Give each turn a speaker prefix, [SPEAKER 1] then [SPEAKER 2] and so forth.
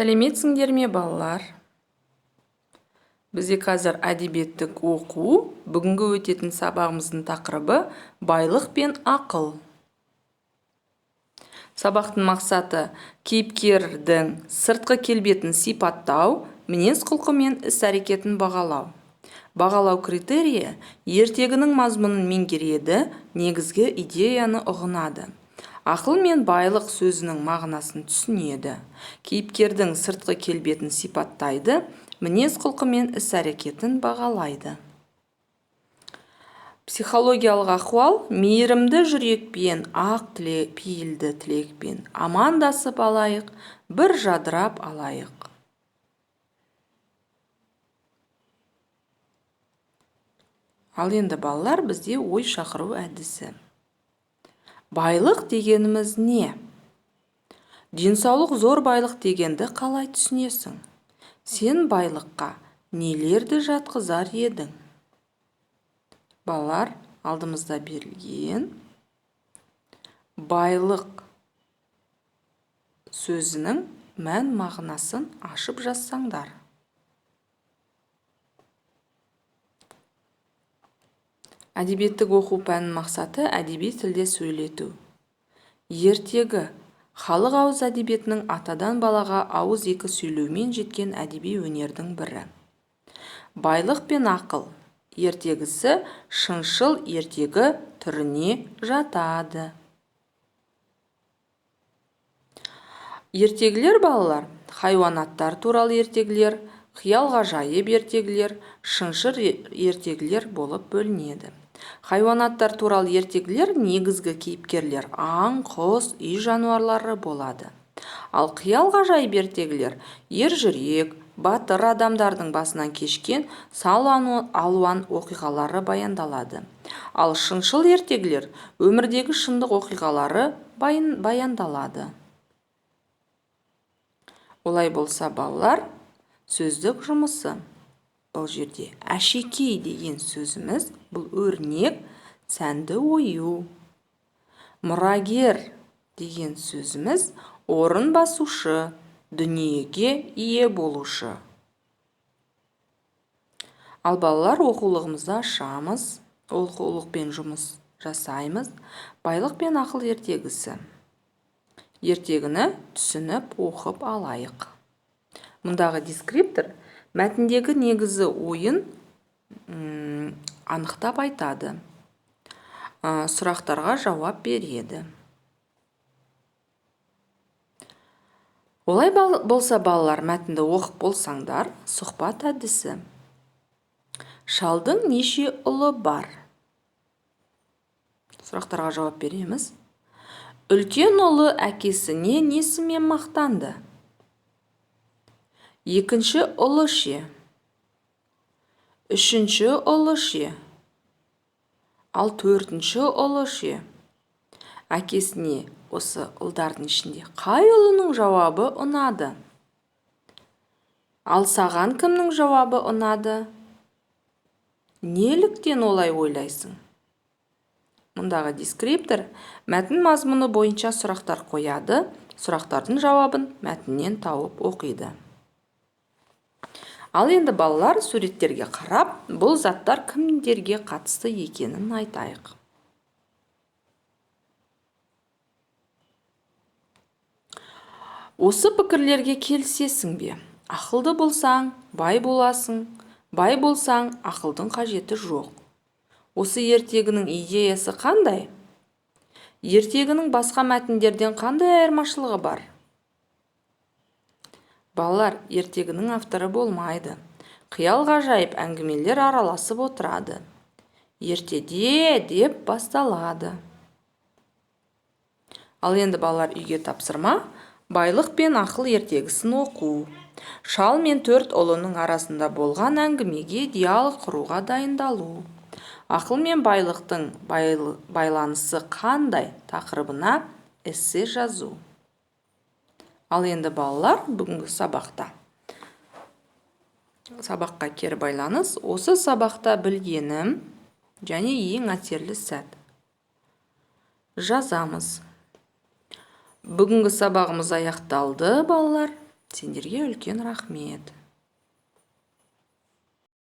[SPEAKER 1] Сәлеметсіңдер ме, балалар? Бізде қазір әдебиеттік оқу. Бүгінгі өтетін сабағымыздың тақырыбы байлық пен ақыл. Сабақтың мақсаты кейіпкердің сыртқы келбетін сипаттау, мінез құлқы мен іс-әрекетін бағалау. Бағалау критерийі ертегінің мазмұнын меңгереді, негізгі идеяны ұғынады. Ақыл мен байлық сөзінің мағынасын түсінеді. Кейіпкердің сыртқы келбетін сипаттайды, мінез құлқы мен іс-әрекетін бағалайды. Психологиялық ахуал мейірімді жүрекпен, ақ пейілді тілекпен амандасып алайық, бір жадырап алайық. Ал енді балалар, бізде ой шақыру әдісі. Байлық дегеніміз не? Денсаулық зор байлық дегенді қалай түсінесің? Сен байлыққа нелерді жатқызар едің? Балалар, алдымызда берілген байлық сөзінің мән мағынасын ашып жазсаңдар. Әдебиеттік оқу пәнінің мақсаты әдеби тілде сөйлету. Ертегі халық ауыз әдебиетінің атадан балаға ауыз екі сөйлеумен жеткен әдеби өнердің бірі. Байлық пен ақыл ертегісі шыншыл ертегі түріне жатады. Ертегілер, балалар, хайуанаттар туралы ертегілер, қиял ғажайып ертегілер, шыншыл ертегілер болып бөлінеді. Хайуанаттар туралы ертегілер негізгі кейіпкерлер аң, құс, үй жануарлары болады. Ал қиял ғажайып ертегілер ержүрек, батыр адамдардың басынан кешкен сан алуан оқиғалары баяндалады. Ал шыншыл ертегілер өмірдегі шындық оқиғалары баяндалады. Олай болса, балалар, сөздік жұмысы. Бұл жерде әшекей деген сөзіміз, бұл өрнек, сәнді ою. Мұрагер деген сөзіміз орын басушы, дүниеге ие болушы. Ал балалар, оқулығымызды ашамыз, оқулықпен жұмыс жасаймыз. Байлық пен ақыл ертегісі. Ертегіні түсініп оқып алайық. Мұндағы дескриптор мәтіндегі негізі ойын анықтап айтады. Сұрақтарға жауап береді. Олай болса, балалар, мәтінді оқып болсаңдар, сұхбат әдісі. Шалдың неше ұлы бар? Сұрақтарға жауап береміз. Үлкен ұлы әкесіне несімен мақтанды? Екінші ұлы ше? Үшінші ұлы ше? Ал төртінші ұлы ше? Әкесіне осы ұлдардың ішінде қай ұлының жауабы ұнады? Ал саған кімнің жауабы ұнады? Неліктен олай ойлайсың? Мұндағы дескриптор мәтін мазмұны бойынша сұрақтар қояды, сұрақтардың жауабын мәтіннен тауып оқиды. Ал енді балалар, суреттерге қарап, бұл заттар кімдерге қатысты екенін айтайық. Осы пікірлерге келісесің бе? Ақылды болсаң, бай боласың, бай болсаң, ақылдың қажеті жоқ. Осы ертегінің идеясы қандай? Ертегінің басқа мәтіндерден қандай айырмашылығы бар? Балалар, ертегінің авторы болмайды. Қиял ғажайып әңгімелер араласып отырады. Ертеде деп басталады. Ал енді балалар, үйге тапсырма, байлық пен ақыл ертегісін оқу. Шал мен төрт ұлының арасында болған әңгімеге диалог құруға дайындалу. Ақыл мен байлықтың байланысы қандай тақырыбына эссе жазу. Ал енді балалар, бүгінгі сабаққа кері байланыс. Осы сабақта білгенім және ең әсерлі сәт. Жазамыз. Бүгінгі сабағымыз аяқталды, балалар. Сендерге үлкен рахмет.